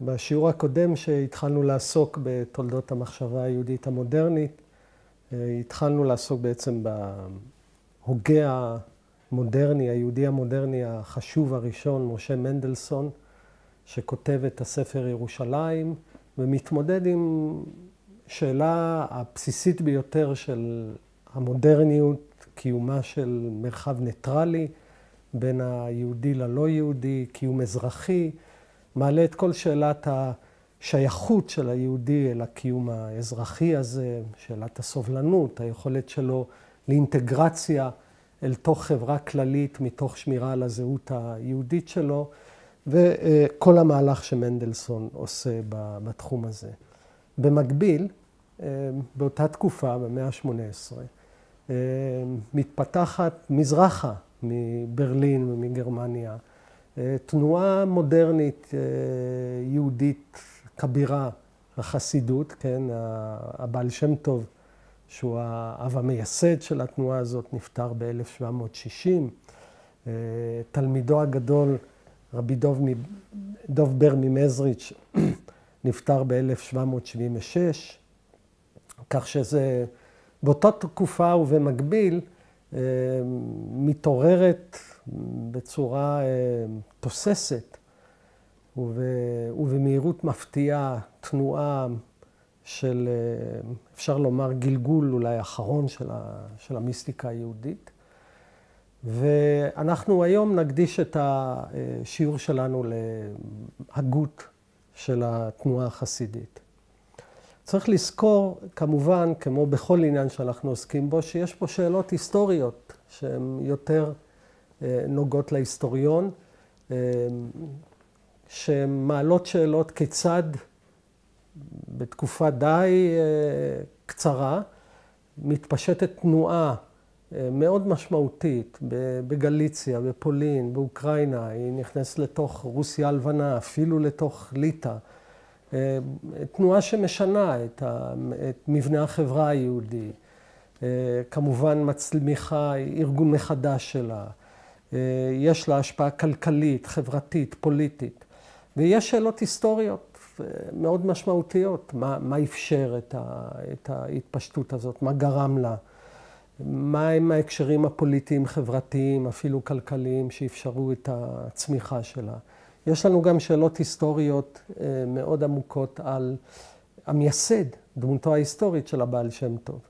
בשיעור הקודם שהתחלנו לעסוק בתולדות המחשבה היהודית המודרנית, התחלנו לעסוק בעצם בהוגה המודרני, היהודי המודרני החשוב הראשון, משה מנדלסון, שכותב את הספר ירושלים, ומתמודד עם שאלה הבסיסית ביותר של המודרניות, קיומה של מרחב ניטרלי בין היהודי ללא יהודי, קיום אזרחי, מעלה את כל שאלת השייכות של היהודי אל הקיום האזרחי הזה, שאלת הסובלנות, היכולת שלו לאינטגרציה אל תוך חברה כללית מתוך שמירה על הזהות היהודית שלו, וכל המהלך שמנדלסון עושה בתחום הזה. במקביל, באותה תקופה, במאה ה-18, מתפתחת מזרחה מברלין ומגרמניה, תנועה מודרנית יהודית כבירה, החסידות, כן, הבעל שם טוב, שהוא האב המייסד של התנועה הזאת, נפטר ב-1760. תלמידו הגדול, רבי דוב בר ממזריץ', נפטר ב-1776, כך שזה באותה תקופה ובמקביל מתעוררת בצורה תוססת ובמהירות מפתיעה תנועה של, אפשר לומר, גלגול אולי אחרון של המיסטיקה היהודית. ואנחנו היום נקדיש את השיעור שלנו להגות של התנועה החסידית. צריך לזכור, כמובן, כמו בכל עניין שאנחנו עוסקים בו, שיש פה שאלות היסטוריות שהן יותר נוגעות להיסטוריון, שהן מעלות שאלות כיצד בתקופה די קצרה מתפשטת תנועה מאוד משמעותית בגליציה, בפולין, באוקראינה, היא נכנסת לתוך רוסיה הלבנה, אפילו לתוך ליטא. תנועה שמשנה את מבנה החברה היהודי, כמובן מצמיחה ארגון מחדש שלה, יש לה השפעה כלכלית, חברתית, פוליטית, ויש שאלות היסטוריות מאוד משמעותיות, מה אפשר את ההתפשטות הזאת, מה גרם לה, מה הם ההקשרים הפוליטיים, חברתיים, אפילו כלכליים, שאפשרו את הצמיחה שלה. יש לנו גם שאלות היסטוריות מאוד עמוקות על המייסד, דמותו ההיסטורית של הבעל שם טוב.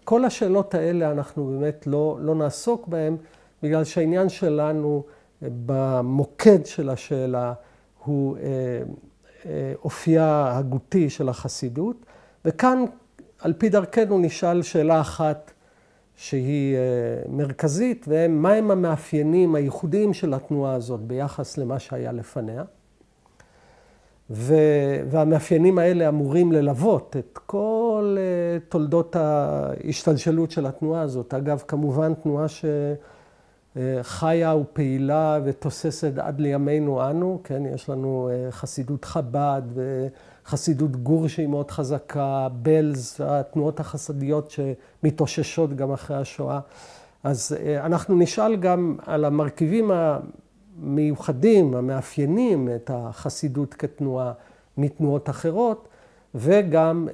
כל השאלות האלה אנחנו באמת לא נעסוק בהן, בגלל שהעניין שלנו במוקד של השאלה הוא אופייה הגותי של החסידות, וכאן על פי דרכנו נשאל שאלה אחת שהיא מרכזית, ומה הם המאפיינים הייחודיים של התנועה הזאת ביחס למה שהיה לפניה. והמאפיינים האלה אמורים ללוות את כל תולדות ההשתלשלות של התנועה הזאת. אגב, כמובן תנועה שחיה ופעילה ותוססת עד לימינו אנו, כן? יש לנו חסידות חב"ד וחסידות גור שהיא מאוד חזקה, בלז, התנועות החסדיות שמתאוששות גם אחרי השואה. אז אנחנו נשאל גם על המרכיבים המיוחדים, המאפיינים את החסידות כתנועה מתנועות אחרות, וגם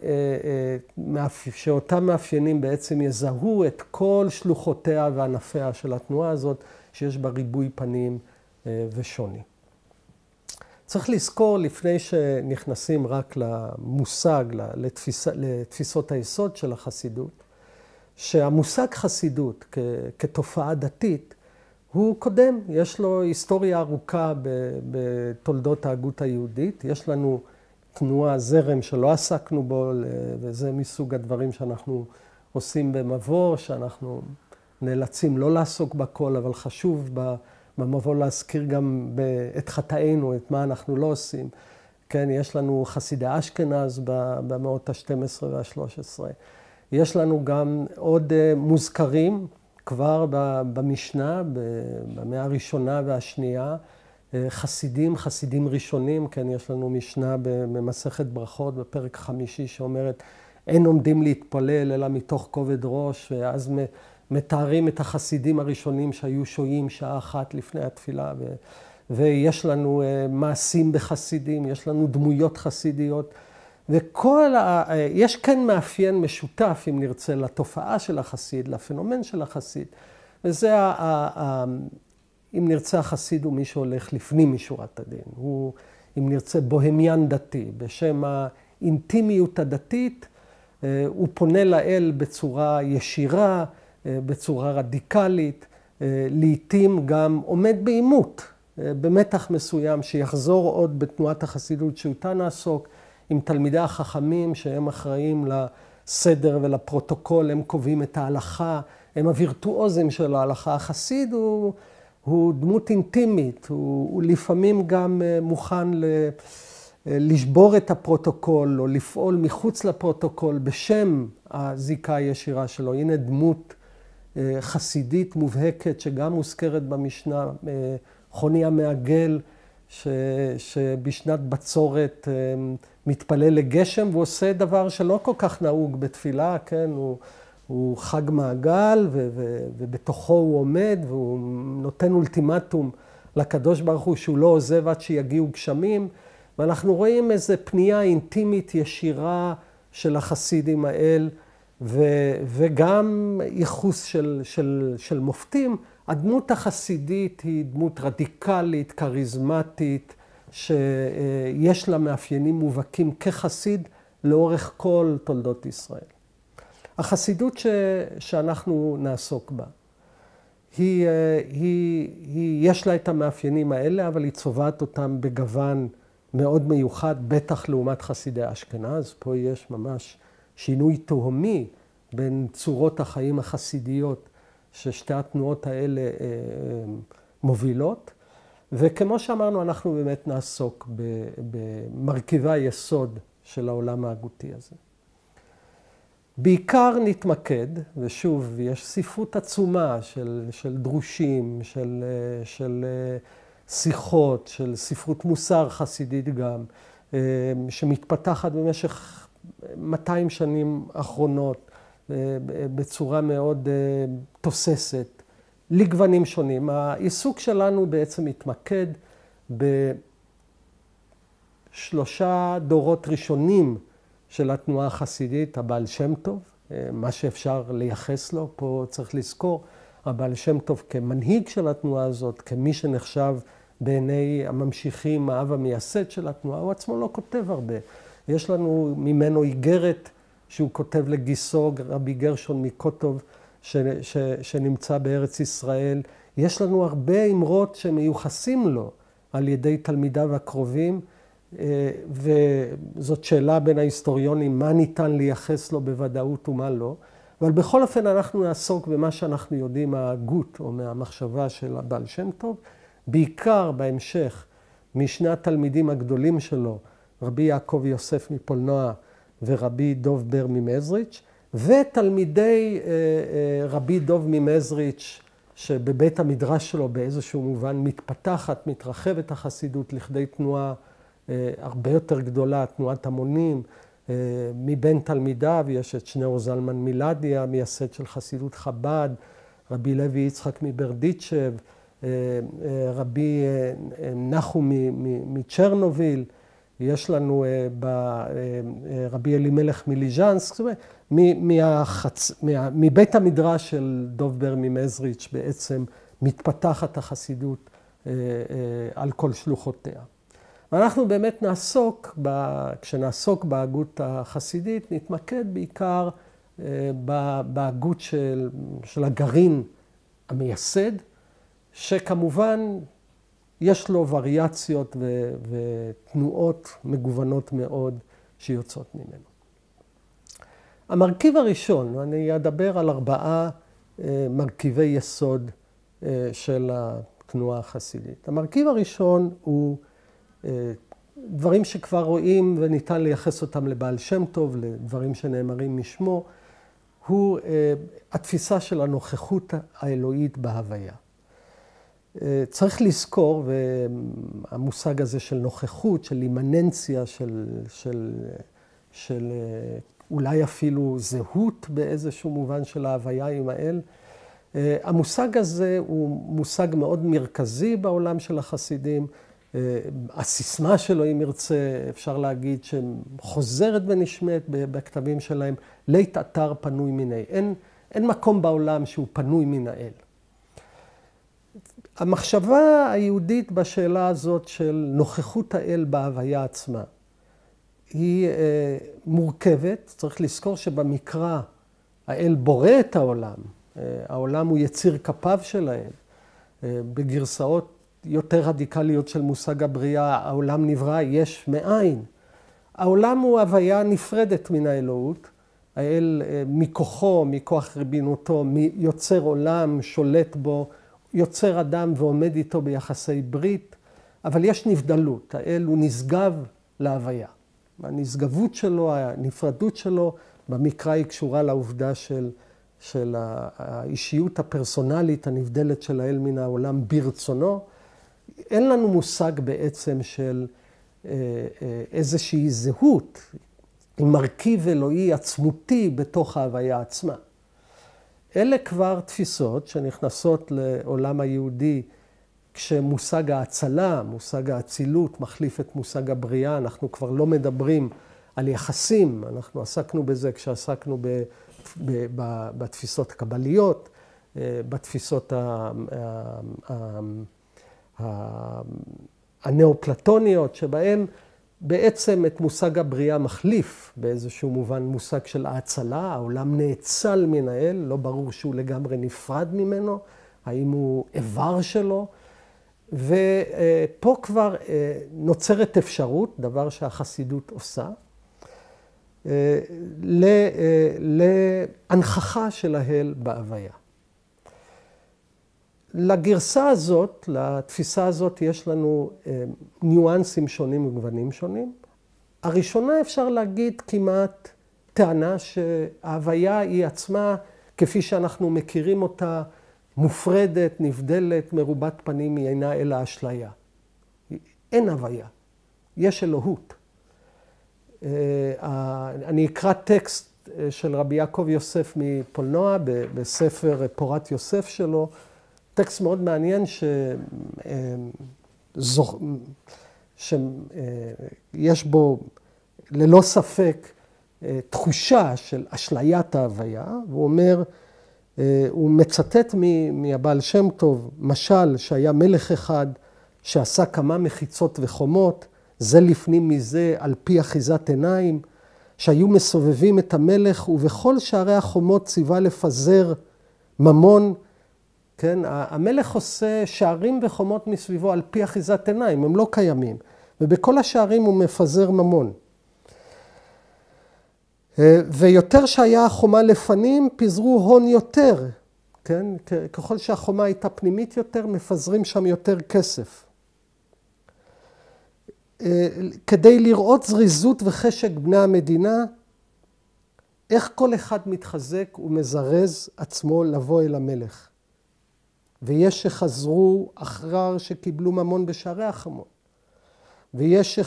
שאותם מאפיינים בעצם יזהו את כל שלוחותיה וענפיה של התנועה הזאת, שיש בה ריבוי פנים ושוני. צריך לזכור, לפני שנכנסים רק למושג, לתפיסות היסוד של החסידות, שהמושג חסידות כתופעה דתית הוא קודם, יש לו היסטוריה ארוכה בתולדות ההגות היהודית. יש לנו תנועה, זרם שלא עסקנו בו, וזה מסוג הדברים שאנחנו עושים במבוא, שאנחנו נאלצים לא לעסוק בכל, אבל חשוב במבוא להזכיר גם את חטאינו, את מה אנחנו לא עושים. כן, יש לנו חסידי אשכנז במאות ה-12 וה-13. יש לנו גם עוד מוזכרים כבר במשנה, במאה הראשונה והשנייה, חסידים ראשונים, כן, יש לנו משנה במסכת ברכות בפרק 5 שאומרת, אין עומדים להתפלל אלא מתוך כובד ראש, ואז מתארים את החסידים הראשונים שהיו שוהים שעה אחת לפני התפילה, ויש לנו מעשים בחסידים, יש לנו דמויות חסידיות, יש כאן מאפיין משותף, אם נרצה, לתופעה של החסיד, לפנומן של החסיד, וזה, אם נרצה, החסיד הוא מי שהולך לפנים משורת הדין. הוא, אם נרצה, בוהמיין דתי, בשם האינטימיות הדתית, הוא פונה לאל בצורה ישירה, בצורה רדיקלית, לעתים גם עומד בעימות, במתח מסוים, שיחזור עוד בתנועת החסידות שאותה נעסוק, עם תלמידי החכמים שהם אחראים לסדר ולפרוטוקול, הם קובעים את ההלכה, הם הווירטואוזים של ההלכה. החסיד הוא דמות אינטימית, הוא לפעמים גם מוכן לשבור את הפרוטוקול או לפעול מחוץ לפרוטוקול בשם הזיקה הישירה שלו. הנה דמות חסידית מובהקת שגם מוזכרת במשנה, חוני המעגל, שבשנת בצורת מתפלל לגשם, והוא עושה דבר שלא כל כך נהוג בתפילה, כן? הוא חג מעגל, ובתוכו הוא עומד, והוא נותן אולטימטום לקדוש ברוך הוא, שהוא לא עוזב עד שיגיעו גשמים, ואנחנו רואים איזו פנייה אינטימית ישירה של החסיד עם האל, וגם ייחוס של מופתים. הדמות החסידית היא דמות רדיקלית, כריזמטית, שיש לה מאפיינים מובהקים כחסיד לאורך כל תולדות ישראל. החסידות שאנחנו נעסוק בה, יש לה את המאפיינים האלה, אבל היא צובעת אותם בגוון מאוד מיוחד, בטח לעומת חסידי אשכנז. פה יש ממש שינוי תהומי בין צורות החיים החסידיות ששתי התנועות האלה מובילות. וכמו שאמרנו, אנחנו באמת נעסוק במרכיבי היסוד של העולם ההגותי הזה. בעיקר נתמקד, ושוב, יש ספרות עצומה של דרושים, של שיחות, של ספרות מוסר חסידית גם, שמתפתחת במשך 200 שנים האחרונות, בצורה מאוד תוססת, לגוונים שונים. העיסוק שלנו בעצם מתמקד בשלושה דורות ראשונים של התנועה החסידית, הבעל שם טוב, מה שאפשר לייחס לו, פה צריך לזכור, הבעל שם טוב כמנהיג של התנועה הזאת, כמי שנחשב בעיני הממשיכים, האב המייסד של התנועה, הוא עצמו לא כותב הרבה. יש לנו ממנו איגרת שהוא כותב לגיסו, רבי גרשון מקוטוב, שנמצא בארץ ישראל. יש לנו הרבה אמרות שמיוחסים לו על ידי תלמידיו הקרובים, וזאת שאלה בין ההיסטוריונים, מה ניתן לייחס לו בוודאות ומה לא. אבל בכל אופן אנחנו נעסוק במה שאנחנו יודעים מההגות או מהמחשבה של הבעל שם טוב, בעיקר בהמשך משני התלמידים הגדולים שלו, רבי יעקב יוסף מפולנוע ורבי דוב בר ממזריץ', ותלמידי רבי דוב ממזריץ', שבבית המדרש שלו באיזשהו מובן מתפתחת, מתרחבת החסידות לכדי תנועה הרבה יותר גדולה, תנועת המונים. מבין תלמידיו יש את שניאור זלמן מילדיה, מייסד של חסידות חב"ד, רבי לוי יצחק מברדיצ'ב, רבי נחום מצ'רנוביל, יש לנו רבי אלימלך מליז'נסק, זאת אומרת, מבית המדרש של דוב בר ממזריץ' בעצם מתפתחת החסידות על כל שלוחותיה. ואנחנו באמת נעסוק, כשנעסוק בהגות החסידית, נתמקד בעיקר בהגות של הגרעין המייסד, שכמובן יש לו וריאציות ותנועות מגוונות מאוד שיוצאות ממנו. המרכיב הראשון, אני אדבר על 4 מרכיבי יסוד של התנועה החסידית. המרכיב הראשון הוא דברים שכבר רואים וניתן לייחס אותם לבעל שם טוב, לדברים שנאמרים משמו, הוא התפיסה של הנוכחות האלוהית בהוויה. צריך לזכור, והמושג הזה של נוכחות, של אימננציה, של אולי אפילו זהות באיזשהו מובן של ההוויה עם האל, המושג הזה הוא מושג מאוד מרכזי בעולם של החסידים. הסיסמה שלו, אם ירצה, אפשר להגיד, שחוזרת ונשמעת בכתבים שלהם, לית אתר פנוי מן האל. אין מקום בעולם שהוא פנוי מן האל. המחשבה היהודית בשאלה הזאת של נוכחות האל בהוויה עצמה היא מורכבת. צריך לזכור שבמקרא האל בורא את העולם. העולם הוא יציר כפיו של האל. בגרסאות יותר רדיקליות של מושג הבריאה, העולם נברא יש מאין. העולם הוא הוויה נפרדת מן האלוהות. האל מכוחו, מכוח רבינותו, יוצר עולם, שולט בו, יוצר אדם ועומד איתו ביחסי ברית, אבל יש נבדלות. האל הוא נשגב להוויה. הנשגבות שלו, הנפרדות שלו, במקרא היא קשורה לעובדה של האישיות הפרסונלית הנבדלת של האל מן העולם ברצונו. אין לנו מושג בעצם של איזושהי זהות, עם מרכיב אלוהי עצמותי בתוך ההוויה עצמה. אלה כבר תפיסות שנכנסות לעולם היהודי כשמושג ההצלה, מושג האצילות, מחליף את מושג הבריאה. אנחנו כבר לא מדברים על יחסים, אנחנו עסקנו בזה כשעסקנו בתפיסות הקבליות, בתפיסות הנאופלטוניות, שבהן בעצם את מושג הבריאה מחליף באיזשהו מובן מושג של ההצלה. העולם נאצל מן האל, לא ברור שהוא לגמרי נפרד ממנו, האם הוא איבר שלו. ופה כבר נוצרת אפשרות, דבר שהחסידות עושה, להנכחה של האל בהוויה. לגרסה הזאת, לתפיסה הזאת, יש לנו ניואנסים שונים וגוונים שונים. הראשונה אפשר להגיד כמעט טענה שההוויה היא עצמה, כפי שאנחנו מכירים אותה, מופרדת, נבדלת, מרובת פנים, היא אינה אלא אשליה. אין הוויה, יש אלוהות. אני אקרא טקסט של רבי יעקב יוסף מפולנוע בספר פורת יוסף שלו, טקסט מאוד מעניין שיש בו ללא ספק תחושה של אשליית ההוויה, והוא אומר, הוא מצטט מהבעל שם טוב, משל שהיה מלך אחד שעשה כמה מחיצות וחומות, זה לפנים מזה על פי אחיזת עיניים, שהיו מסובבים את המלך ובכל שערי החומות ציווה לפזר ממון. כן, המלך עושה שערים וחומות מסביבו על פי אחיזת עיניים, הם לא קיימים. ובכל השערים הוא מפזר ממון. ויותר שהיה החומה לפנים, פיזרו הון יותר. כן, ככל שהחומה הייתה פנימית יותר, מפזרים שם יותר כסף. כדי לראות זריזות וחשק בני המדינה, איך כל אחד מתחזק ומזרז עצמו לבוא אל המלך. ויש שחזרו אחר שקיבלו ממון בשערי החומות. ויש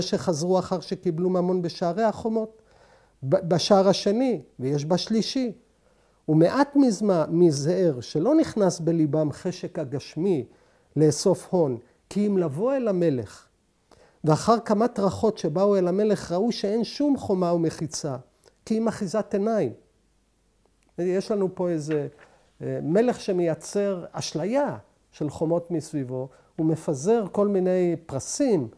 שחזרו אחר שקיבלו ממון בשערי החומות, בשער השני, ויש בשלישי. ומעט מזהר שלא נכנס בליבם חשק הגשמי לאסוף הון, כי אם לבוא אל המלך, ואחר כמה טרחות שבאו אל המלך ראו שאין שום חומה ומחיצה, כי אם אחיזת עיניים. יש לנו פה איזה מלך שמייצר אשליה של חומות מסביבו, הוא מפזר כל מיני פרסים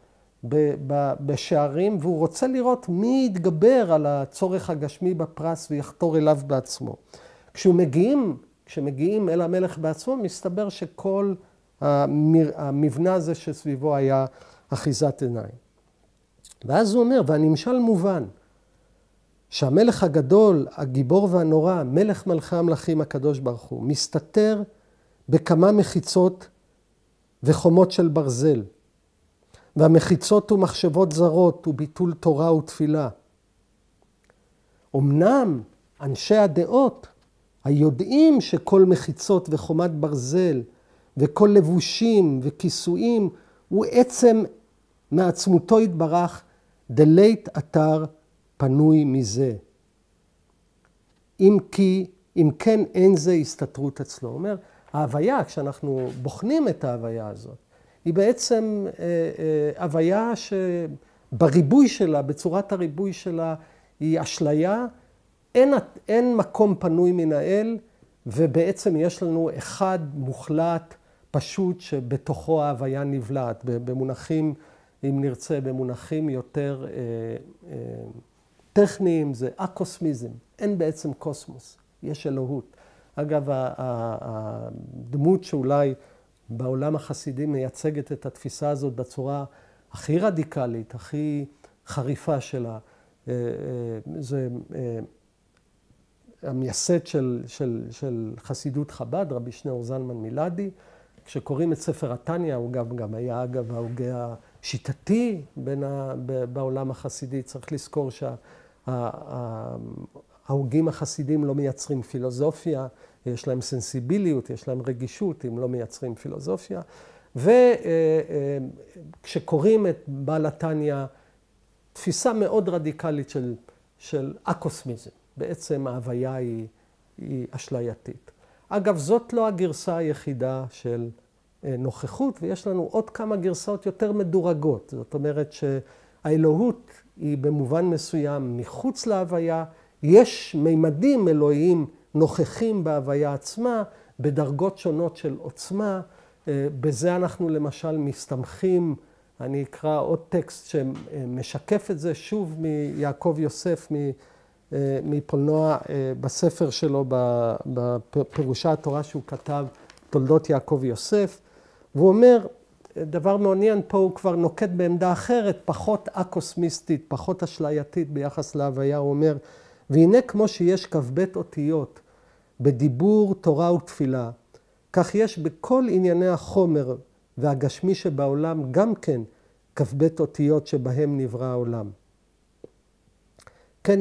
בשערים, והוא רוצה לראות מי יתגבר על הצורך הגשמי בפרס ויחתור אליו בעצמו. כשמגיעים אל המלך בעצמו, מסתבר שכל המבנה הזה שסביבו היה אחיזת עיניים. ואז הוא אומר, והנמשל מובן, שהמלך הגדול, הגיבור והנורא, מלך מלכי המלכים הקדוש ברוך הוא, מסתתר בכמה מחיצות וחומות של ברזל. והמחיצות ומחשבות זרות וביטול תורה ותפילה. אמנם אנשי הדעות היודעים שכל מחיצות וחומת ברזל וכל לבושים וכיסויים הוא עצם מעצמותו יתברך, דלית אתר פנוי מזה. אם כי אם כן אין זה הסתתרות אצלו. הוא אומר, ההוויה, כשאנחנו בוחנים את ההוויה הזאת, היא בעצם הוויה שבריבוי שלה, בצורת הריבוי שלה, היא אשליה, אין מקום פנוי מן האל, ובעצם יש לנו אחד מוחלט, פשוט, שבתוכו ההוויה נבלעת, במונחים, אם נרצה, במונחים יותר טכניים, זה אקוסמיזם, אין בעצם קוסמוס, יש אלוהות. אגב, הדמות שאולי בעולם החסידי מייצגת את התפיסה הזאת בצורה הכי רדיקלית, הכי חריפה שלה, זה המייסד של חסידות חב"ד, רבי שניאור זלמן מילדי. כשקוראים את ספר התניא, הוא גם היה אגב ההוגה השיטתי בעולם החסידי. צריך לזכור שההוגים החסידים לא מייצרים פילוסופיה, יש להם סנסיביליות, יש להם רגישות, הם לא מייצרים פילוסופיה. וכשקוראים את בעל התניא, תפיסה מאוד רדיקלית של אקוסמיזם. בעצם ההוויה היא אשלייתית. אגב, זאת לא הגרסה היחידה של נוכחות, ויש לנו עוד כמה גרסאות יותר מדורגות. זאת אומרת שהאלוהות היא במובן מסוים מחוץ להוויה, יש מימדים אלוהיים נוכחים בהוויה עצמה, בדרגות שונות של עוצמה. בזה אנחנו למשל מסתמכים, אני אקרא עוד טקסט שמשקף את זה, שוב מיעקב יוסף, מפולנוע בספר שלו, בפירושי התורה שהוא כתב, תולדות יעקב יוסף. והוא אומר, דבר מעניין, פה הוא כבר נוקט בעמדה אחרת, פחות אקוסמיסטית, פחות אשלייתית ביחס להוויה. הוא אומר, והנה כמו שיש כ"ב אותיות בדיבור, תורה ותפילה, כך יש בכל ענייני החומר והגשמי שבעולם גם כן כ"ב אותיות שבהם נברא העולם. כן,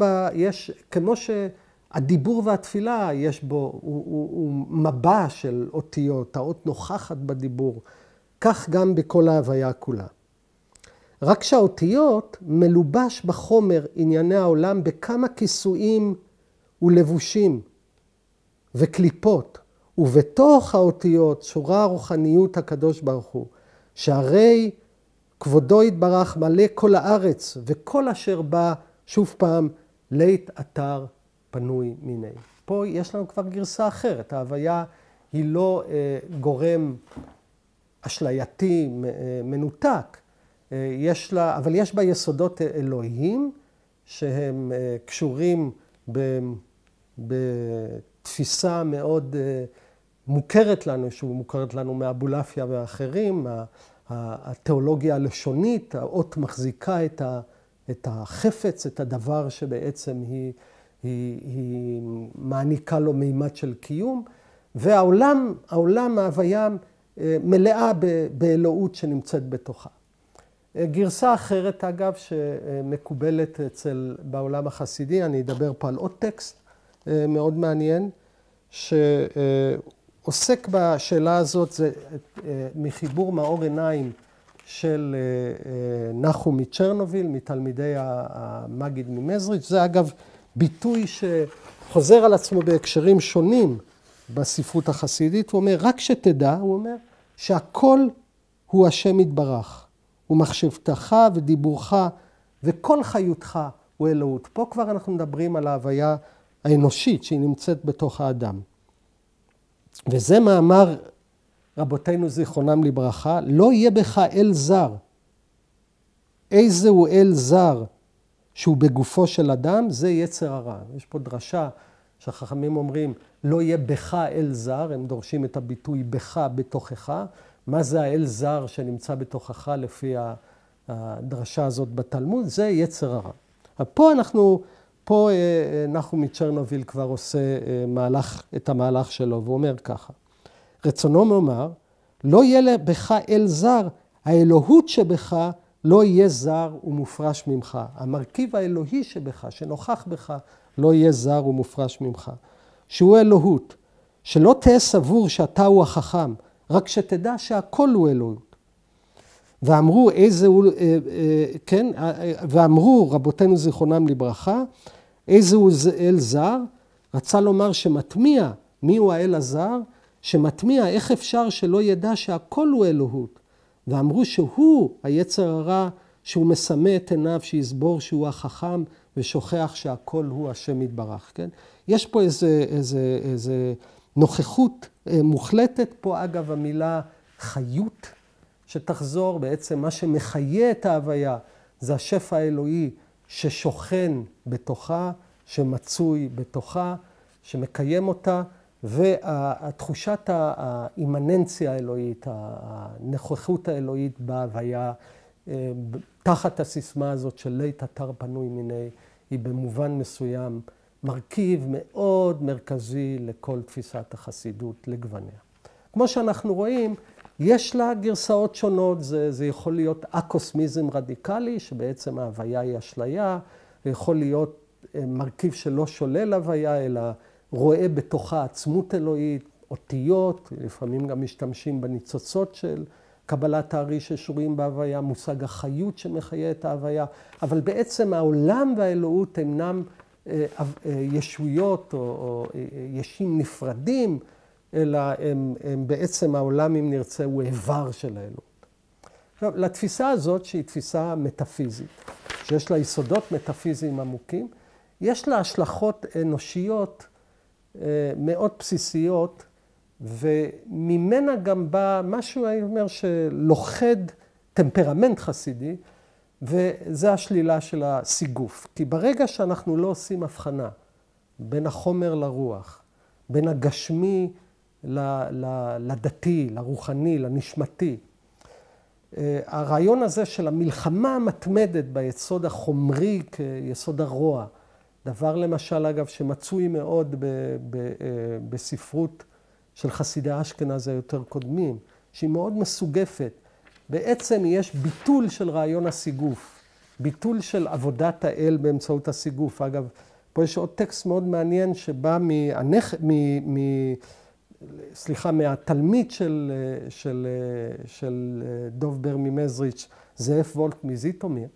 יש כמו שהדיבור והתפילה יש בו, הוא מבע של אותיות, האות נוכחת בדיבור, כך גם בכל ההוויה כולה. רק שהאותיות מלובש בחומר ענייני העולם בכמה כיסויים ולבושים וקליפות, ובתוך האותיות שורה הרוחניות הקדוש ברוך הוא, שהרי כבודו יתברך מלא כל הארץ, וכל אשר בא, שוב פעם, לית אתר פנוי מיני. פה יש לנו כבר גרסה אחרת. ההוויה היא לא גורם אשלייתי מנותק, אבל יש בה יסודות אלוהיים, שהם קשורים בתפיסה מאוד מוכרת לנו, שהוא מוכרת לנו מאבולעפיה ואחרים, התיאולוגיה הלשונית, האות מחזיקה את החפץ, את הדבר שבעצם היא מעניקה לו מימד של קיום, והעולם, ההוויה מלאה באלוהות שנמצאת בתוכה. גרסה אחרת, אגב, שמקובלת בעולם החסידי, אני אדבר פה על עוד טקסט מאוד מעניין, שעוסק בשאלה הזאת, זה מחיבור מאור עיניים של נחום מצ'רנוביל, מתלמידי המגיד ממזריץ'. זה אגב ביטוי שחוזר על עצמו בהקשרים שונים בספרות החסידית. הוא אומר, רק שתדע, הוא אומר, שהכל הוא השם יתברך, ומחשבתך ודיבורך וכל חיותך הוא אלוהות. פה כבר אנחנו מדברים על ההוויה האנושית שהיא נמצאת בתוך האדם. וזה מאמר רבותינו זיכרונם לברכה, לא יהיה בך אל זר. איזה הוא אל זר שהוא בגופו של אדם? זה יצר הרע. יש פה דרשה שהחכמים אומרים, לא יהיה בך אל זר, הם דורשים את הביטוי בך בתוכך. מה זה האל זר שנמצא בתוכך לפי הדרשה הזאת בתלמוד? זה יצר הרע. פה נחום מצ'רנוביל כבר עושה את המהלך שלו, והוא אומר ככה. רצונו מאמר, לא יהיה בך אל זר, האלוהות שבך לא יהיה זר ומופרש ממך. המרכיב האלוהי שבך, שנוכח בך, לא יהיה זר ומופרש ממך. שהוא אלוהות, שלא תהיה סבור שאתה הוא החכם, רק שתדע שהכל הוא אלוהות. ואמרו ואמרו רבותינו זיכרונם לברכה, איזה הוא אל זר, רצה לומר שמטמיע מיהו האל הזר, שמטמיע איך אפשר שלא ידע שהכל הוא אלוהות. ואמרו שהוא היצר הרע, שהוא מסמא את עיניו, שיסבור שהוא החכם ושוכח שהכל הוא השם יתברך. כן? יש פה איזה נוכחות מוחלטת פה, אגב המילה חיות שתחזור, בעצם מה שמחיה את ההוויה זה השפע האלוהי ששוכן בתוכה, שמצוי בתוכה, שמקיים אותה, והתחושת האימננציה האלוהית, הנוכחות האלוהית בהוויה, תחת הסיסמה הזאת של לית אתר פנוי מיני, היא במובן מסוים מרכיב מאוד מרכזי לכל תפיסת החסידות לגווניה. כמו שאנחנו רואים, יש לה גרסאות שונות, זה יכול להיות אקוסמיזם רדיקלי, שבעצם ההוויה היא אשליה, זה יכול להיות מרכיב שלא שולל הוויה, אלא רואה בתוכה עצמות אלוהית, אותיות, לפעמים גם משתמשים בניצוצות של קבלת האריש ששורים בהוויה, מושג החיות שמחיה את ההוויה, אבל בעצם העולם והאלוהות אינם ישויות או ישים נפרדים, אלא הם בעצם העולם, אם נרצה, הוא איבר של האלוהות. עכשיו, לתפיסה הזאת, שהיא תפיסה מטאפיזית, שיש לה יסודות מטאפיזיים עמוקים, יש לה השלכות אנושיות מאוד בסיסיות, וממנה גם בא משהו, אני אומר, שלוחד טמפרמנט חסידי, וזה השלילה של הסיגוף. כי ברגע שאנחנו לא עושים הבחנה בין החומר לרוח, בין הגשמי לדתי, לרוחני, לנשמתי, הרעיון הזה של המלחמה המתמדת ביסוד החומרי כיסוד הרוע, דבר למשל, אגב, שמצוי מאוד בספרות של חסידי אשכנז היותר קודמים, שהיא מאוד מסוגפת. בעצם יש ביטול של רעיון הסיגוף, ביטול של עבודת האל באמצעות הסיגוף. אגב, פה יש עוד טקסט מאוד מעניין שבא מהתלמיד של דוב בר ממזריץ', זאב וולק מזיטומיר,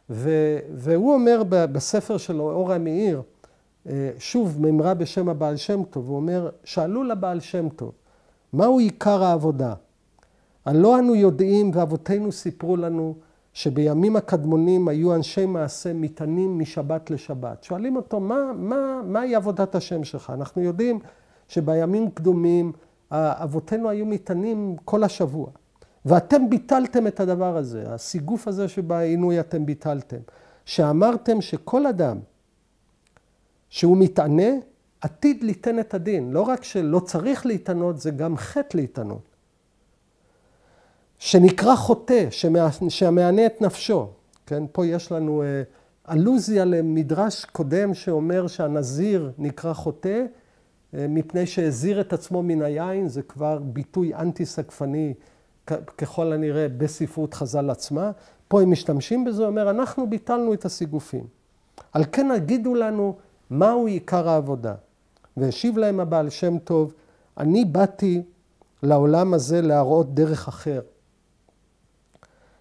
והוא אומר בספר שלו, אור המאיר, שוב ממרה בשם הבעל שם טוב, הוא אומר, שאלו לבעל שם טוב, מהו עיקר העבודה? הלא אנו יודעים ואבותינו סיפרו לנו שבימים הקדמונים היו אנשי מעשה מתענים משבת לשבת. שואלים אותו, מהי עבודת השם שלך? אנחנו יודעים שבימים קדומים אבותינו היו מתענים כל השבוע. ואתם ביטלתם את הדבר הזה, הסיגוף הזה שבעינוי אתם ביטלתם. שאמרתם שכל אדם שהוא מתענה, עתיד ליתן את הדין. לא רק שלא צריך להתענות, זה גם חטא להתענות. שנקרא חוטא, שמענה את נפשו. כן? פה יש לנו אלוזיה למדרש קודם שאומר שהנזיר נקרא חוטא, מפני שהזיר את עצמו מן היין, זה כבר ביטוי אנטי-סגפני ככל הנראה בספרות חז"ל עצמה. פה הם משתמשים בזה, אומר, אנחנו ביטלנו את הסיגופים. על כן הגידו לנו מהו עיקר העבודה. והשיב להם הבעל שם טוב, אני באתי לעולם הזה להראות דרך אחר.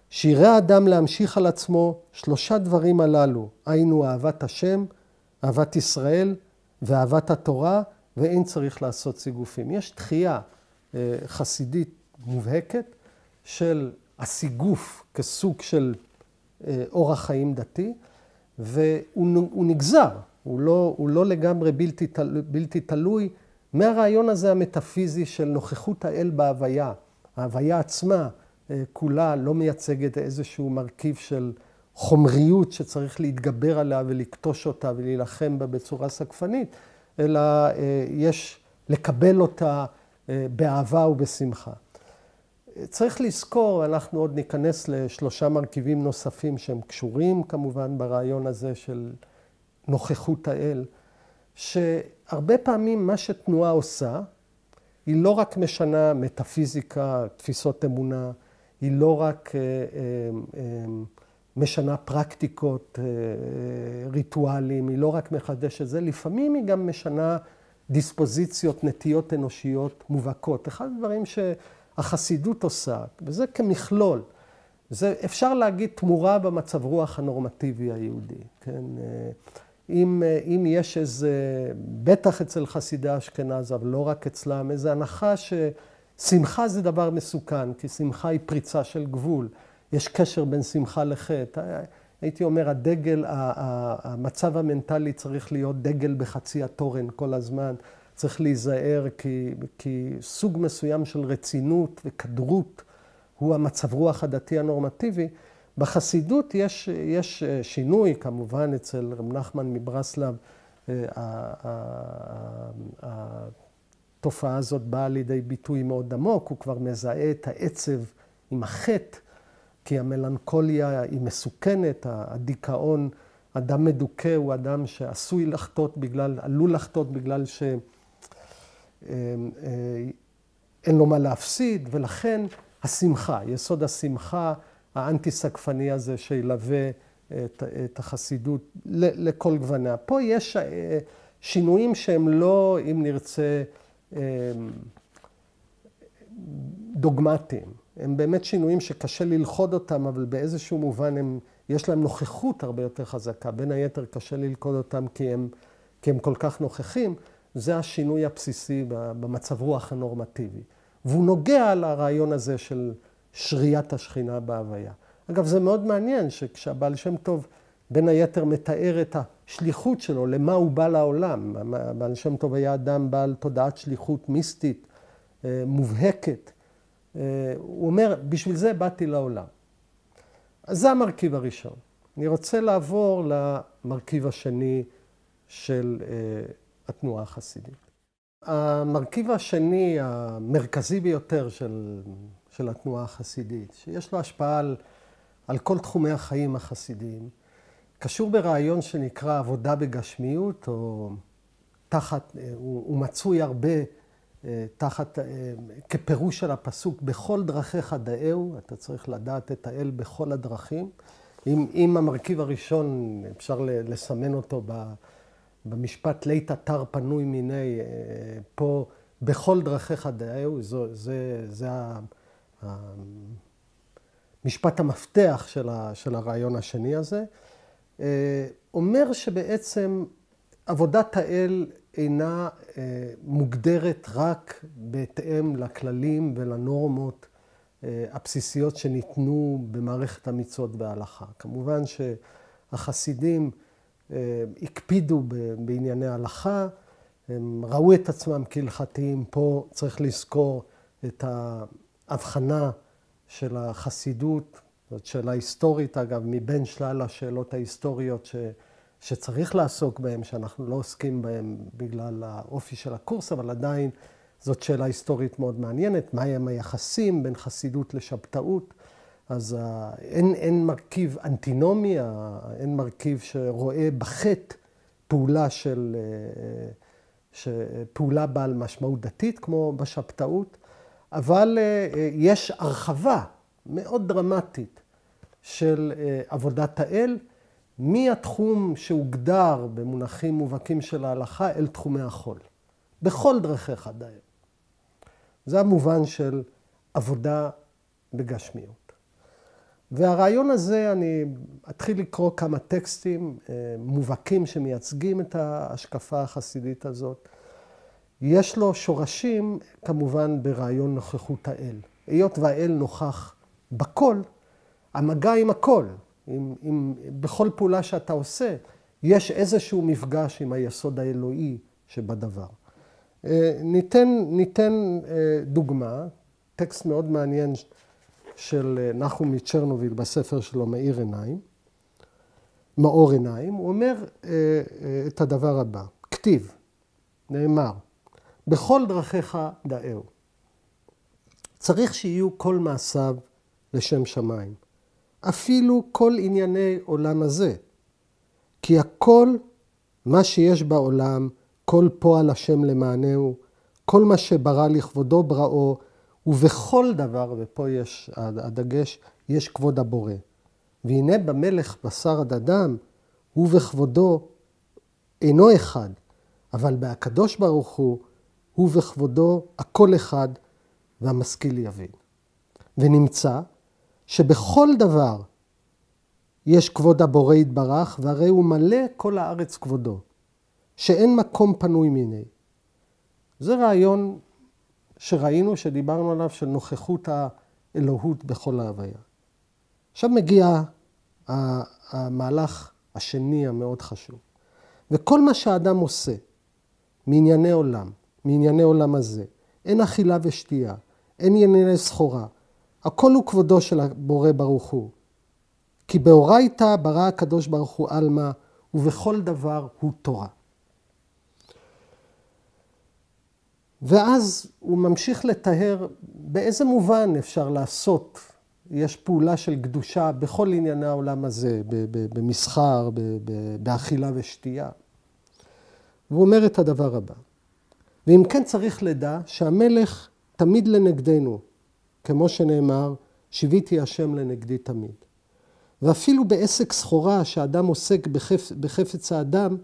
שיראה האדם להמשיך על עצמו 3 דברים הללו, היינו אהבת השם, אהבת ישראל ואהבת התורה, ואין צריך לעשות סיגופים. יש תחייה חסידית מובהקת של הסיגוף כסוג של אורח חיים דתי, והוא נגזר, הוא לא לגמרי בלתי תלוי מהרעיון הזה המטאפיזי של נוכחות האל בהוויה. ההוויה עצמה כולה לא מייצגת איזשהו מרכיב של חומריות שצריך להתגבר עליה ולקטוש אותה ולהילחם בה בצורה סגפנית, אלא יש לקבל אותה באהבה ובשמחה. צריך לזכור, אנחנו עוד ניכנס ל3 מרכיבים נוספים שהם קשורים כמובן ברעיון הזה של נוכחות האל, שהרבה פעמים מה שתנועה עושה, היא לא רק משנה מטאפיזיקה, תפיסות אמונה, היא לא רק משנה פרקטיקות, ריטואלים, היא לא רק מחדשת זה, לפעמים היא גם משנה דיספוזיציות, נטיות אנושיות מובהקות. אחד הדברים שהחסידות עושה, וזה כמכלול, זה אפשר להגיד תמורה במצב רוח הנורמטיבי היהודי. כן? אם יש איזה, בטח אצל חסידי אשכנז, אבל לא רק אצלם, איזו הנחה ששמחה זה דבר מסוכן, כי שמחה היא פריצה של גבול. יש קשר בין שמחה לחטא. הייתי אומר, הדגל, המצב המנטלי צריך להיות דגל בחצי התורן כל הזמן. צריך להיזהר כי סוג מסוים של רצינות וכדרות הוא המצב רוח הדתי הנורמטיבי. בחסידות יש שינוי, כמובן, אצל רב נחמן מברסלב, התופעה הזאת באה לידי ביטוי מאוד עמוק, הוא כבר מזהה את העצב עם החטא, כי המלנכוליה היא מסוכנת, הדיכאון, אדם מדוכא הוא אדם שעשוי לחטות עלול לחטות בגלל שאין לו מה להפסיד, ולכן השמחה, יסוד השמחה, האנטי-סקפני הזה שילווה את החסידות לכל גווניה. פה יש שינויים שהם לא, אם נרצה, דוגמטיים. הם באמת שינויים שקשה ללכוד אותם, אבל באיזשהו מובן יש להם נוכחות הרבה יותר חזקה. בין היתר קשה ללכוד אותם כי הם כל כך נוכחים. זה השינוי הבסיסי במצב רוח הנורמטיבי. והוא נוגע לרעיון הזה של שריית השכינה בהוויה. אגב, זה מאוד מעניין שכשהבעל שם טוב בין היתר מתאר את השליחות שלו, למה הוא בא לעולם. הבעל שם טוב היה אדם בעל תודעת שליחות מיסטית, מובהקת. הוא אומר, בשביל זה באתי לעולם. אז זה המרכיב הראשון. אני רוצה לעבור למרכיב השני של התנועה החסידית. המרכיב השני, המרכזי ביותר של התנועה החסידית, שיש לו השפעה על כל תחומי החיים החסידיים, קשור ברעיון שנקרא עבודה בגשמיות, או הוא מצוי הרבה תחת, כפירוש של הפסוק, בכל דרכיך דאהו, אתה צריך לדעת את האל בכל הדרכים. אם המרכיב הראשון, אפשר לסמן אותו במשפט לית אתר פנוי מיני, פה בכל דרכיך דאהו, זה המשפט המפתח של הרעיון השני הזה. אומר שבעצם עבודת האל אינה מוגדרת רק בהתאם לכללים ולנורמות הבסיסיות שניתנו במערכת המצוות וההלכה. כמובן שהחסידים הקפידו בענייני ההלכה, הם ראו את עצמם כהלכתיים. פה צריך לזכור את ההבחנה של החסידות, זאת שאלה היסטורית אגב, מבין שלל השאלות ההיסטוריות שצריך לעסוק בהן, שאנחנו לא עוסקים בהן בגלל האופי של הקורס, אבל עדיין זאת שאלה היסטורית מאוד מעניינת, מהם היחסים בין חסידות לשבתאות. אז אין מרכיב אנטינומי, אין מרכיב שרואה בחטא פעולה בעל משמעות דתית כמו בשבתאות, אבל יש הרחבה מאוד דרמטית של עבודת האל, מהתחום שהוגדר במונחים מובהקים של ההלכה אל תחומי החול. בכל דרכיך דאהו. זה המובן של עבודה בגשמיות. והרעיון הזה, אני אתחיל לקרוא כמה טקסטים מובהקים שמייצגים את ההשקפה החסידית הזאת. יש לו שורשים כמובן ברעיון נוכחות האל. היות והאל נוכח בכל, המגע עם הכל, בכל פעולה שאתה עושה, יש איזשהו מפגש עם היסוד האלוהי שבדבר. ניתן דוגמה, טקסט מאוד מעניין של נחום מצ'רנוביל בספר שלו מאור עיניים. הוא אומר את הדבר הבא, כתיב, נאמר, בכל דרכיך דאהו. צריך שיהיו כל מעשיו לשם שמיים. אפילו כל ענייני עולם הזה. כי הכל מה שיש בעולם, כל פועל השם למענהו, כל מה שברא לכבודו בראו, ובכל דבר, ופה יש הדגש, יש כבוד הבורא. והנה במלך בשר עד אדם, הוא וכבודו אינו אחד, אבל בהקדוש ברוך הוא וכבודו הכל אחד, והמשכיל יבין. ונמצא שבכל דבר יש כבוד הבורא יתברך, והרי הוא מלא כל הארץ כבודו, שאין מקום פנוי מיני. זה רעיון שראינו, שדיברנו עליו, של נוכחות האלוהות בכל ההוויה. עכשיו מגיע המהלך השני המאוד חשוב. וכל מה שהאדם עושה מענייני עולם, מענייני עולם הזה, אין אכילה ושתייה, אין ענייני סחורה, הכל הוא כבודו של הבורא ברוך הוא. כי באורייתא ברא הקדוש ברוך הוא עלמא, ובכל דבר הוא תורה. ואז הוא ממשיך לתאר באיזה מובן אפשר לעשות. יש פעולה של קדושה בכל ענייני העולם הזה, במסחר, באכילה ושתייה. והוא אומר את הדבר הבא. ואם כן צריך לדע שהמלך תמיד לנגדנו, כמו שנאמר, שיוויתי השם לנגדי תמיד. ואפילו בעסק סחורה שאדם עוסק בחפץ האדם,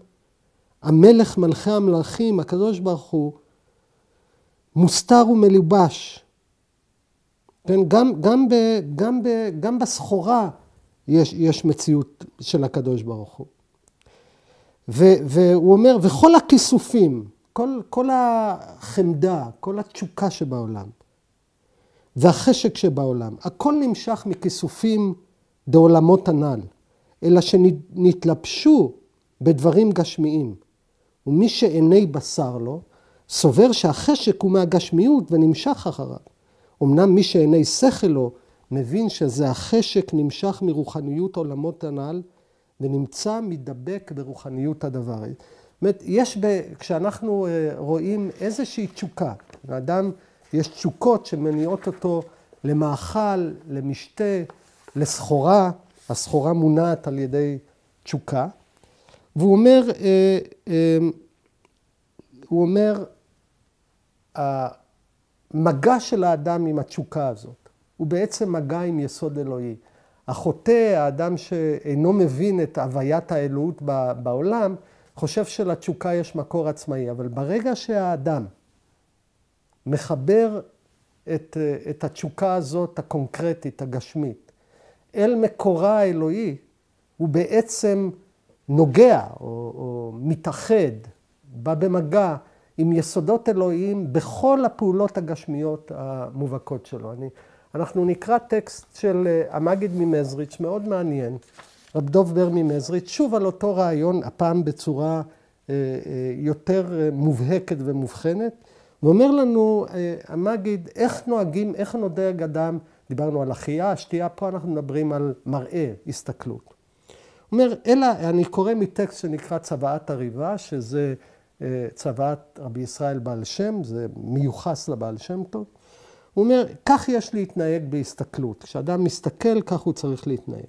המלך מלכי המלכים, הקדוש ברוך הוא, מוסתר ומלובש. כן, גם בסחורה יש מציאות של הקדוש ברוך הוא. והוא אומר, וכל הכיסופים, כל החמדה, כל התשוקה שבעולם, והחשק שבעולם, הכל נמשך מכיסופים בעולמות הנ"ל, אלא שנתלבשו בדברים גשמיים. ומי שעיני בשר לו, סובר שהחשק הוא מהגשמיות ונמשך אחריו. אמנם מי שעיני שכל לו, מבין שזה החשק נמשך מרוחניות עולמות הנ"ל, ונמצא מדבק ברוחניות הדבר. זאת אומרת, כשאנחנו רואים איזושהי תשוקה, לאדם יש תשוקות שמניעות אותו למאכל, למשתה, לסחורה, הסחורה מונעת על ידי תשוקה, והוא אומר, המגע של האדם עם התשוקה הזאת, הוא בעצם מגע עם יסוד אלוהי. החוטא, האדם שאינו מבין את הוויית האלוהות בעולם, חושב שלתשוקה יש מקור עצמאי, אבל ברגע שהאדם מחבר את התשוקה הזאת, הקונקרטית, הגשמית, אל מקורה האלוהי, הוא בעצם נוגע או מתאחד, בא במגע עם יסודות אלוהיים בכל הפעולות הגשמיות המובהקות שלו. אנחנו נקרא טקסט של המגיד ממזריץ' מאוד מעניין, רב דוב בר ממזריץ', שוב על אותו רעיון, הפעם בצורה יותר מובהקת ומובחנת, ואומר לנו המגיד איך נוהגים, איך נודג אדם, דיברנו על אכילה, שתייה, פה אנחנו מדברים על מראה, הסתכלות. הוא אומר, אני קורא מטקסט שנקרא צוואת הריבה, שזה צוואת רבי ישראל בעל שם, זה מיוחס לבעל שם טוב. הוא אומר, כך יש להתנהג בהסתכלות. כשאדם מסתכל, כך הוא צריך להתנהג.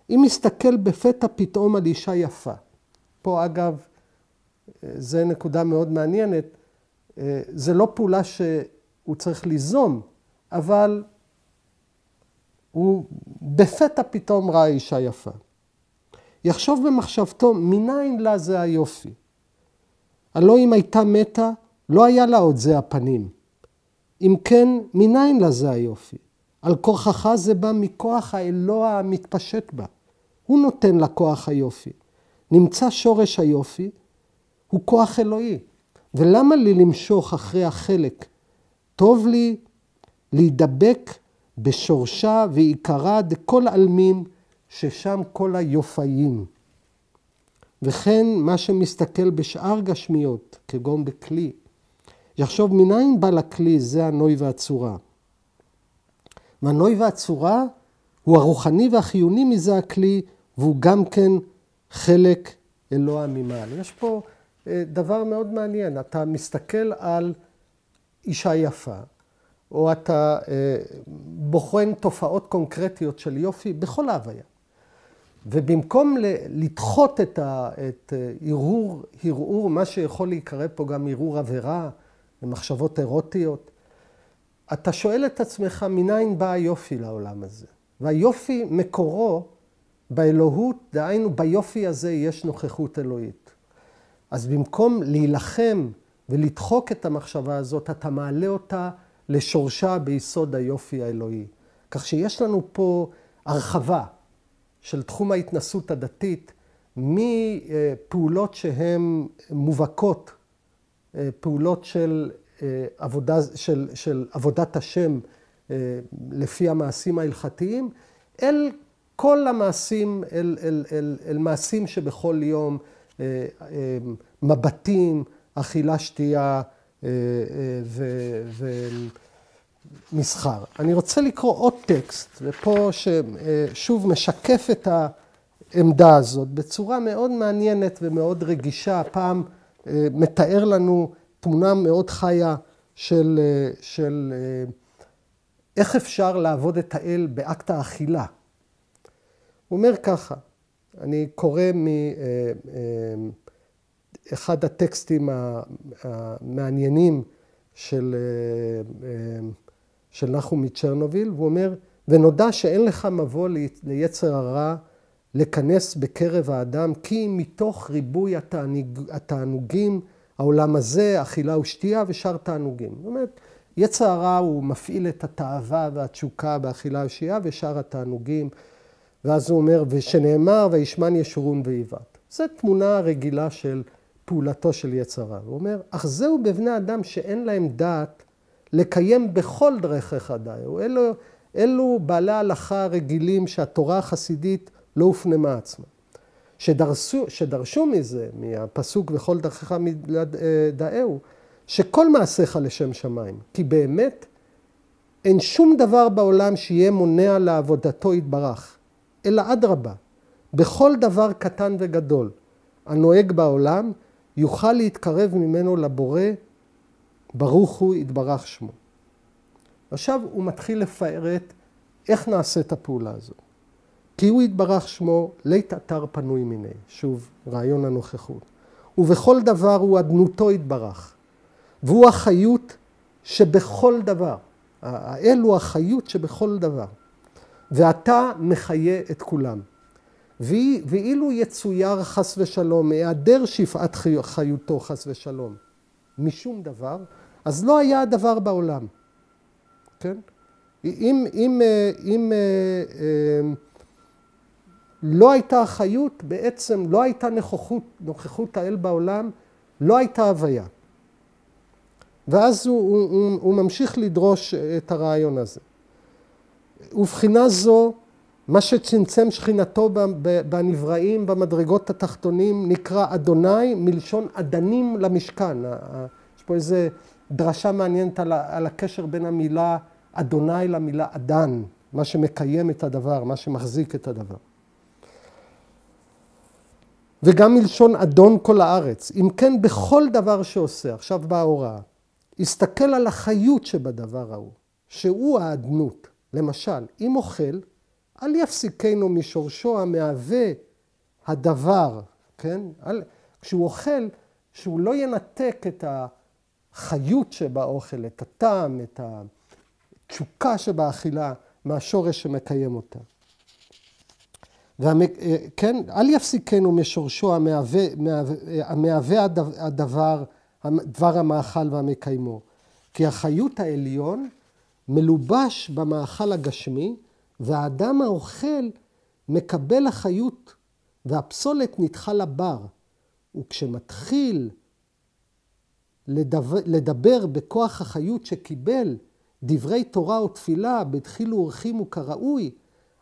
אם מסתכל בפתע פתאום על אישה יפה, פה אגב, זה נקודה מאוד מעניינת, זה לא פעולה שהוא צריך ליזום, אבל הוא בפתע פתאום ראה אישה יפה. יחשוב במחשבתו, מניין לה זה היופי. הלא אם הייתה מתה, לא היה לה עוד זה הפנים. אם כן, מניין לה זה היופי. על כוחך זה בא מכוח האלוה המתפשט בה. הוא נותן לה כוח היופי. נמצא שורש היופי, הוא כוח אלוהי. ולמה לי למשוך אחרי החלק? טוב לי להידבק בשורשה ועיקרה דכל עלמין, ששם כל היופיים. וכן מה שמסתכל בשאר גשמיות, כגון בכלי, יחשוב מניין בא לכלי, זה הנוי והצורה. והנוי והצורה הוא הרוחני והחיוני מזה הכלי, והוא גם כן חלק אלוה ממעל. יש פה דבר מאוד מעניין, אתה מסתכל על אישה יפה, או אתה בוחן תופעות קונקרטיות של יופי בכל ההוויה. ובמקום לדחות את הרהור, מה שיכול להיקרא פה גם הרהור עבירה, ומחשבות אירוטיות, אתה שואל את עצמך, מניין בא היופי לעולם הזה? והיופי מקורו באלוהות, דהיינו ביופי הזה יש נוכחות אלוהית. אז במקום להילחם ולדחוק את המחשבה הזאת, אתה מעלה אותה לשורשה ביסוד היופי האלוהי. כך שיש לנו פה הרחבה של תחום ההתנסות הדתית, מפעולות שהן מובהקות, פעולות של עבודת השם לפי המעשים ההלכתיים, אל כל המעשים, אל מעשים שבכל יום, מבטים, אכילה, שתייה ומסחר. אני רוצה לקרוא עוד טקסט, ופה ששוב משקף את העמדה הזאת בצורה מאוד מעניינת ומאוד רגישה. הפעם מתאר לנו תמונה מאוד חיה של איך אפשר לעבוד את האל באקט האכילה. הוא אומר ככה, אני קורא מאחד הטקסטים המעניינים של נחום מצ'רנוביל, והוא אומר, ונודע שאין לך מבוא ליצר הרע לכנס בקרב האדם, כי מתוך ריבוי התענוגים, העולם הזה, אכילה ושתייה ושאר תענוגים. זאת אומרת, יצר הרע הוא מפעיל את התאווה והתשוקה באכילה ושתייה ושאר התענוגים, ואז הוא אומר, ושנאמר, וישמן ישורון ואיבת. זו תמונה רגילה של פעולתו של יצר הרע. הוא אומר, אך זהו בבני אדם שאין להם דעת לקיים בכל דרכיך דיו. אלו בעלי ההלכה רגילים שהתורה החסידית לא הופנמה עצמה. שדרשו מזה, מהפסוק וכל דרכיך מדעהו, שכל מעשיך לשם שמיים. כי באמת אין שום דבר בעולם שיהיה מונע לעבודתו יתברך, אלא אדרבה, בכל דבר קטן וגדול הנוהג בעולם, יוכל להתקרב ממנו לבורא, ברוך הוא יתברך שמו. עכשיו הוא מתחיל לפארת איך נעשה את הפעולה הזו. כי הוא יתברך שמו, לית אתר פנוי מיני. שוב, רעיון הנוכחות. ובכל דבר הוא אדנותו יתברך. והוא החיות שבכל דבר. האל הוא החיות שבכל דבר. ואתה מחיה את כולם. ואילו יצויר חס ושלום, היעדר שפעת חיותו חס ושלום, משום דבר, אז לא היה הדבר בעולם. כן? אם לא הייתה החיות, בעצם לא הייתה נוכחות האל בעולם, לא הייתה הוויה. ואז הוא ממשיך לדרוש את הרעיון הזה. ובחינה זו, מה שצמצם שכינתו בנבראים, במדרגות התחתונים, נקרא אדוני, מלשון אדנים למשכן. יש פה איזו דרשה מעניינת על הקשר בין המילה אדוני למילה אדן, מה שמקיים את הדבר, מה שמחזיק את הדבר. וגם מלשון אדון כל הארץ. אם כן, בכל דבר שעושה, עכשיו באה ההוראה, הסתכל על החיות שבדבר ההוא, שהוא האדנות. למשל, אם אוכל, אל יפסיקנו משורשו המהווה הדבר, כן? כשהוא אוכל, שהוא לא ינתק את החיות שבאוכל, את הטעם, את התשוקה שבאכילה, מהשורש שמקיים אותה. כן? אל יפסיקנו משורשו המהווה הדבר, דבר המאכל והמקיימו. כי החיות העליון מלובש במאכל הגשמי, והאדם האוכל מקבל החיות, והפסולת נדחה לבר. וכשמתחיל לדבר בכוח החיות שקיבל דברי תורה או תפילה, בדחילו ורחימו כראוי,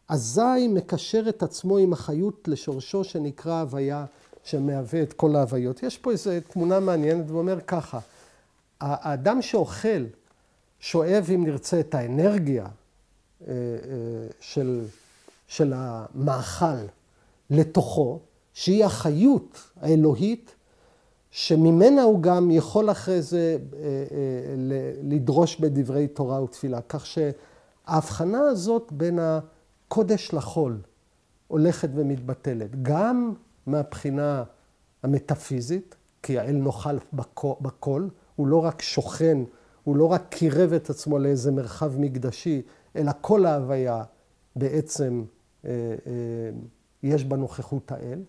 אזי מקשר את עצמו עם החיות לשורשו שנקרא הוויה, שמהווה את כל ההוויות. יש פה איזו תמונה מעניינת ואומר ככה, האדם שאוכל, שואב אם נרצה את האנרגיה של המאכל לתוכו, שהיא החיות האלוהית, שממנה הוא גם יכול אחרי זה לדרוש בדברי תורה ותפילה. כך שההבחנה הזאת בין הקודש לחול הולכת ומתבטלת. גם מהבחינה המטאפיזית, כי האל נוכל בכל, הוא לא רק שוכן, הוא לא רק קירב את עצמו לאיזה מרחב מקדשי, אלא כל ההוויה בעצם יש בה נוכחות האל.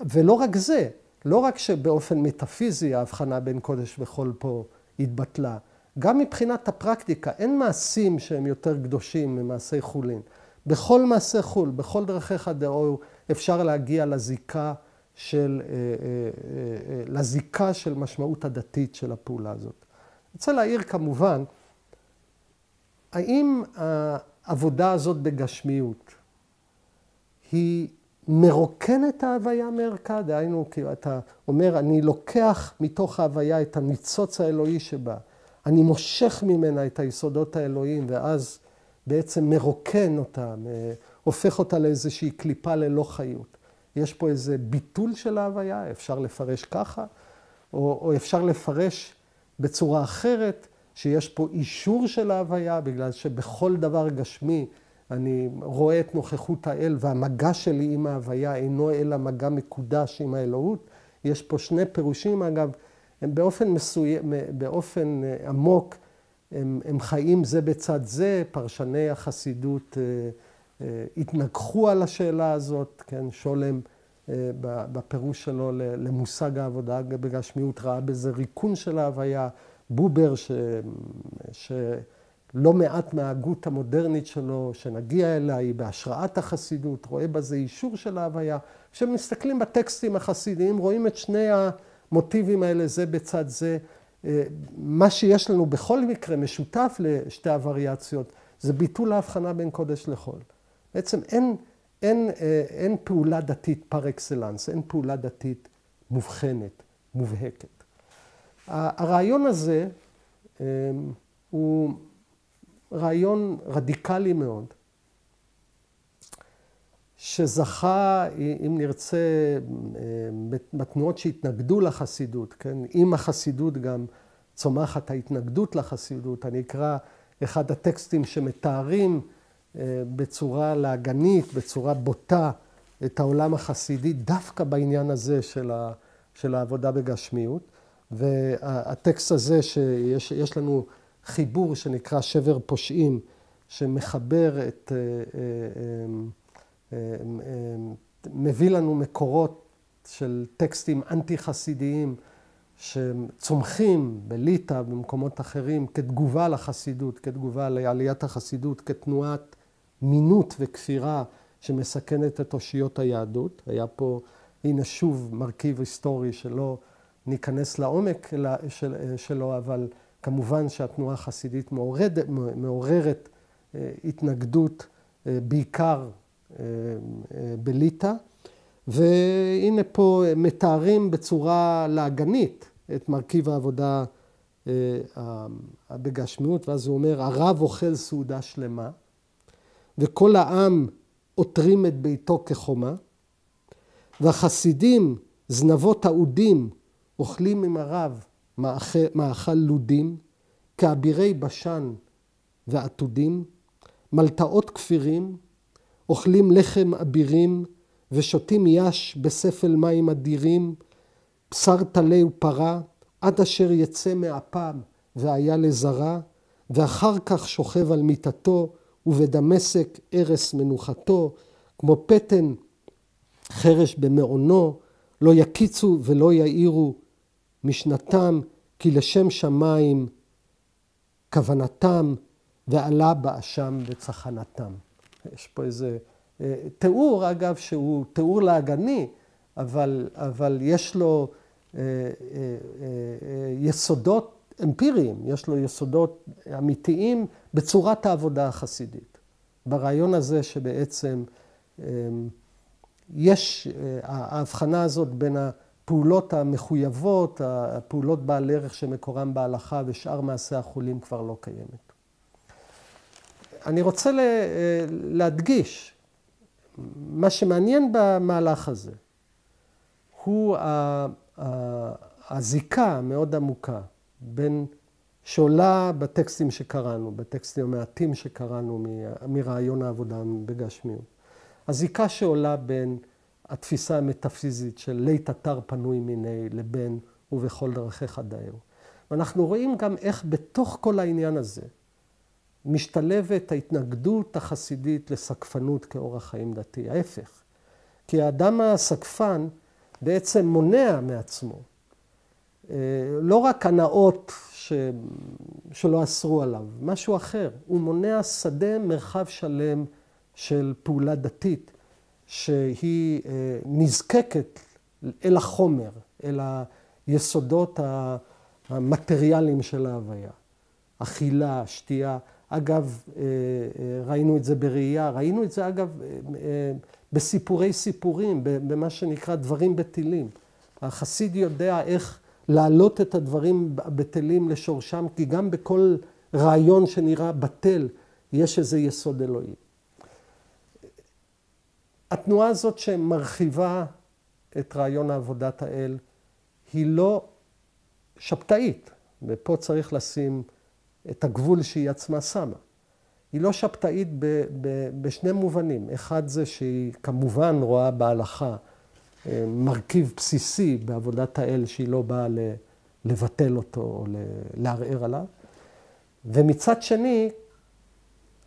ולא רק זה, לא רק שבאופן מטאפיזי ההבחנה בין קודש וחול פה התבטלה, גם מבחינת הפרקטיקה אין מעשים שהם יותר קדושים ממעשי חולין. בכל מעשה חול, בכל דרכיך דאור, אפשר להגיע לזיקה של משמעות הדתית של הפעולה הזאת. אני רוצה להעיר כמובן, האם העבודה הזאת בגשמיות היא מרוקנת ההוויה מערכה? דהיינו, כי אתה אומר, אני לוקח מתוך ההוויה את הניצוץ האלוהי שבה, אני מושך ממנה את היסודות האלוהיים, ואז בעצם מרוקן אותה, הופך אותה לאיזושהי קליפה ללא חיות. יש פה איזה ביטול של ההוויה, אפשר לפרש ככה, או אפשר לפרש בצורה אחרת, שיש פה אישור של ההוויה, בגלל שבכל דבר גשמי אני רואה את נוכחות האל, והמגע שלי עם ההוויה אינו אלא מגע מקודש עם האלוהות. יש פה שני פירושים, אגב, הם באופן עמוק, הם חיים זה בצד זה, פרשני החסידות התנגחו על השאלה הזאת, כן, שולם בפירוש שלו למושג העבודה בגשמיות ראה בזה ריקון של ההוויה, בובר שלא מעט מההגות המודרנית שלו שנגיע אליה היא בהשראת החסידות, רואה בזה אישור של ההוויה. כשמסתכלים בטקסטים החסידיים רואים את שני המוטיבים האלה זה בצד זה. מה שיש לנו בכל מקרה משותף לשתי הווריאציות זה ביטול ההבחנה בין קודש לחול. בעצם אין פעולה דתית פר אקסלנס, אין פעולה דתית מובחנת, מובהקת. הרעיון הזה הוא רעיון רדיקלי מאוד, שזכה, אם נרצה, בתנועות שהתנגדו לחסידות, כן? עם החסידות גם צומחת ההתנגדות לחסידות. אני אקרא אחד הטקסטים שמתארים בצורה להגנית, בצורה בוטה, את העולם החסידי, דווקא בעניין הזה של העבודה בגשמיות. והטקסט הזה שיש לנו חיבור שנקרא שבר פושעים, שמחבר מביא לנו מקורות של טקסטים אנטי-חסידיים שצומחים בליטא, במקומות אחרים, כתגובה לחסידות, כתגובה לעליית החסידות, כתנועת מינות וכפירה שמסכנת את אושיות היהדות. היה פה, הנה שוב, מרכיב היסטורי שלא ניכנס לעומק שלו, אבל כמובן שהתנועה החסידית מעוררת התנגדות בעיקר בליטא. והנה פה מתארים בצורה להגנית את מרכיב העבודה בגשמיות, ואז הוא אומר, הרב אוכל סעודה שלמה, וכל העם עוטרים את ביתו כחומה, והחסידים, זנבות העודים, אוכלים עם הרב מאכל לודים, כאבירי בשן ועתודים, מלטאות כפירים, אוכלים לחם אבירים, ושותים יש בספל מים אדירים, בשר טלה ופרה, עד אשר יצא מאפם והיה לזרה, ואחר כך שוכב על מיטתו, ובדמשק ערש מנוחתו, כמו פטן חרש במעונו, לא יקיצו ולא יאירו משנתם, כי לשם שמיים כוונתם, ועלה באשם וצחנתם. יש פה איזה תיאור, אגב, שהוא תיאור להגני, אבל יש לו יסודות אמפיריים, יש לו יסודות אמיתיים בצורת העבודה החסידית. ברעיון הזה שבעצם יש ההבחנה הזאת בין הפעולות המחויבות, הפעולות בעל ערך שמקורם בהלכה ושאר מעשי החולים כבר לא קיימת. אני רוצה להדגיש, מה שמעניין במהלך הזה הוא הזיקה המאוד עמוקה בין שעולה בטקסטים שקראנו, בטקסטים המעטים שקראנו מרעיון העבודה בגשמיות. הזיקה שעולה בין התפיסה המטאפיזית של לית אתר פנוי מיני לבין ובכל דרכיך דאהו. ואנחנו רואים גם איך בתוך כל העניין הזה משתלבת ההתנגדות החסידית לסקפנות כאורח חיים דתי. ההפך. כי האדם הסקפן בעצם מונע מעצמו. לא רק הנאות שלא אסרו עליו, משהו אחר. הוא מונע שדה מרחב שלם של פעולה דתית, שהיא נזקקת אל החומר, אל היסודות המטריאליים של ההוויה. אכילה, שתייה. אגב, ראינו את זה בראייה, ראינו את זה אגב בסיפורי סיפורים, במה שנקרא דברים בטלים. החסיד יודע איך להעלות את הדברים הבטלים לשורשם, כי גם בכל רעיון שנראה בטל יש איזה יסוד אלוהי. התנועה הזאת שמרחיבה את רעיון עבודת האל היא לא שבתאית, ופה צריך לשים את הגבול שהיא עצמה שמה. היא לא שבתאית בשני מובנים. אחד זה שהיא כמובן רואה בהלכה מרכיב בסיסי בעבודת האל שהיא לא באה לבטל אותו או לערער עליו. ומצד שני,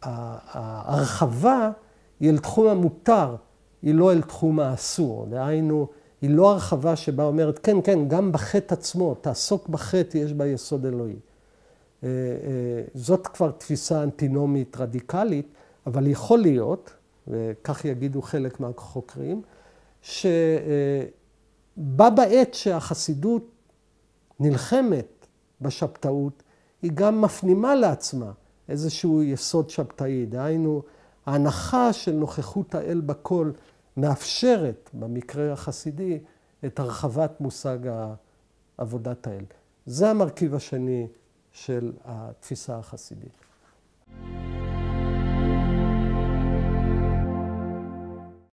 ההרחבה היא אל תחום המותר, היא לא אל תחום האסור. דהיינו, היא לא הרחבה שבה אומרת, כן, כן, גם בחטא עצמו, תעסוק בחטא, יש בה יסוד אלוהי. זאת כבר תפיסה אנטינומית רדיקלית, אבל יכול להיות, וכך יגידו חלק מהחוקרים, שבה בעת שהחסידות נלחמת בשבתאות, היא גם מפנימה לעצמה איזשהו יסוד שבתאי. דהיינו, ההנחה של נוכחות האל בכל מאפשרת, במקרה החסידי, את הרחבת מושג עבודת האל. זה המרכיב השני של התפיסה החסידית.